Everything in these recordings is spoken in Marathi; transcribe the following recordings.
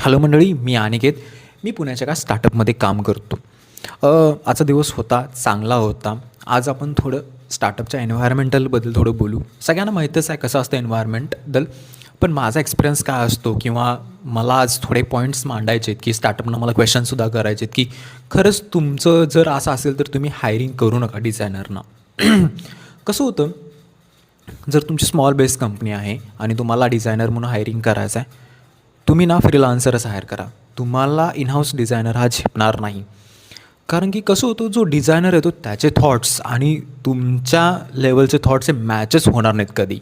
हॅलो मंडळी, मी अनिकेत. मी पुण्याच्या एका स्टार्टअपमध्ये काम करतो. आजचा दिवस होता, चांगला होता. आज आपण थोडं स्टार्टअपच्या एन्व्हायर्मेंटलबद्दल थोडं बोलू. सगळ्यांना माहीतच आहे कसं असतं एन्व्हायर्मेंटबद्दल. पण माझा एक्सपिरियन्स काय असतो किंवा मला आज थोडे पॉईंट्स मांडायचे आहेत की स्टार्टअपनं मला क्वेश्चनसुद्धा करायचे आहेत की खरंच तुमचं जर असं असेल तर तुम्ही हायरिंग करू नका डिझायनरना. कसं होतं, जर तुमची स्मॉल बेस कंपनी आहे आणि तुम्हाला डिझायनर म्हणून हायरिंग करायचं आहे, तुम्ही ना फ्रीलान्सरच हायर करा. तुम्हाला इन हाऊस डिझायनर हा झेपणार नाही. कारण की कसं होतं, जो डिझायनर येतो त्याचे थॉट्स आणि तुमच्या लेवलचे थॉट्स हे मॅचच होणार नाहीत कधी.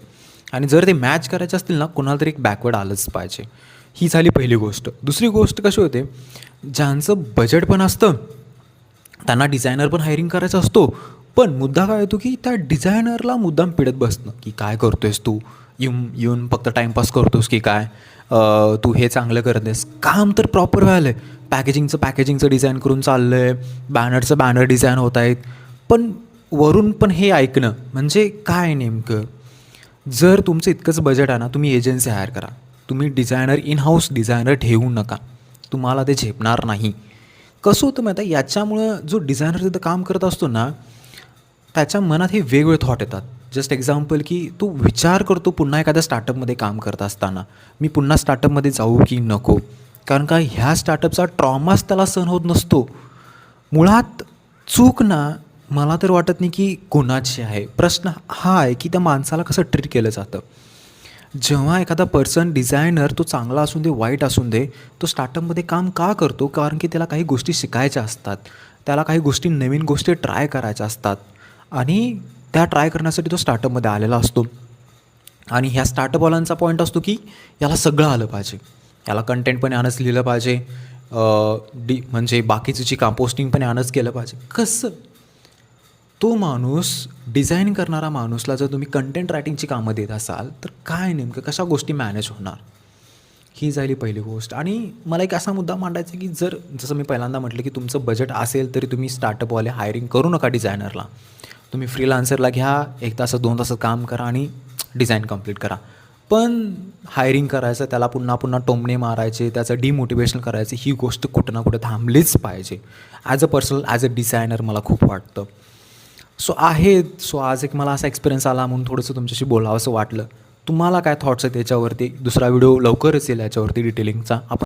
आणि जर ते मॅच करायचे असतील ना, कोणाला तरी एक बॅकवर्ड आलंच पाहिजे. ही झाली पहिली गोष्ट. दुसरी गोष्ट कशी होते, ज्यांचं बजेट पण असतं त्यांना डिझायनर पण हायरिंग करायचा असतो. पण मुद्दा काय येतो की त्या डिझायनरला मुद्दाम पिडत बसणं की काय करतो आहेस तू, येऊन फक्त टाईमपास करतोस की काय, तू हे चांगलं करत आहेस. काम तर प्रॉपर व्हायलं आहे. पॅकेजिंगचं डिझाईन करून चाललं आहे, बॅनर डिझाईन होत आहेत. पण वरून पण हे ऐकणं म्हणजे काय नेमकं. जर तुमचं इतकंच बजेट आहे ना, तुम्ही एजन्सी हायर करा. तुम्ही डिझायनर इन हाऊस डिझायनर ठेवू नका. तुम्हाला ते झेपणार नाही. कसं होतं माहिती आहे, याच्यामुळं जो डिझायनर तिथं काम करत असतो ना, त्याच्या मनात हे वेगवेगळे थॉट येतात. जस्ट एक्झाम्पल की तो विचार करतो पुन्हा एखाद्या स्टार्टअपमध्ये काम करत असताना, मी पुन्हा स्टार्टअपमध्ये जाऊ की नको. कारण का ह्या स्टार्टअपचा ट्रॉमाच त्याला सहन होत नसतो. मुळात चूक ना, मला तर वाटत नाही की कोणाची आहे. प्रश्न हा आहे की त्या माणसाला कसं ट्रीट केलं जातं. जेव्हा एखादा पर्सन डिझायनर तो चांगला असून दे वाईट असून दे, तो स्टार्टअपमध्ये काम का करतो, कारण की त्याला काही गोष्टी शिकायच्या असतात. त्याला काही गोष्टी नवीन गोष्टी ट्राय करायच्या असतात आणि त्या ट्राय करण्यासाठी तो स्टार्टअपमध्ये आलेला असतो. आणि ह्या स्टार्टअपवाल्यांचा पॉईंट असतो की याला सगळं आलं पाहिजे, याला कंटेंट पण यानंच लिहिलं पाहिजे, म्हणजे बाकीची जी कंपोस्टिंग पण यानंच केलं पाहिजे. कसं तो माणूस डिझाईन करणारा माणूसला जर तुम्ही कंटेंट रायटिंगची कामं देत असाल तर काय नेमकं कशा गोष्टी मॅनेज होणार. ही झाली पहिली गोष्ट. आणि मला एक असा मुद्दा मांडायचा की जसं मी पहिल्यांदा म्हटलं की तुमचं बजेट असेल तरी तुम्ही स्टार्टअपवाले हायरिंग करू नका डिझायनरला. तुम्ही फ्रीलान्सरला घ्या, 1 तास 2 तास काम करा आणि डिझाईन कंप्लीट करा. पण हायरिंग करायचं, त्याला पुन्हा पुन्हा टोमणे मारायचे, त्याचं डिमोटिवेशन करायचं, ही गोष्ट कुठं ना कुठं थांबलीच पाहिजे. ॲज अ डिझायनर मला खूप वाटतं. सो आज एक मला असा एक्सपिरियन्स आला म्हणून थोडंसं तुमच्याशी बोलावंसं वाटलं. तुम्हाला काय थॉट्स आहेत याच्यावरती. दुसरा व्हिडिओ लवकरच येईल याच्यावरती डिटेलिंगचा. आपण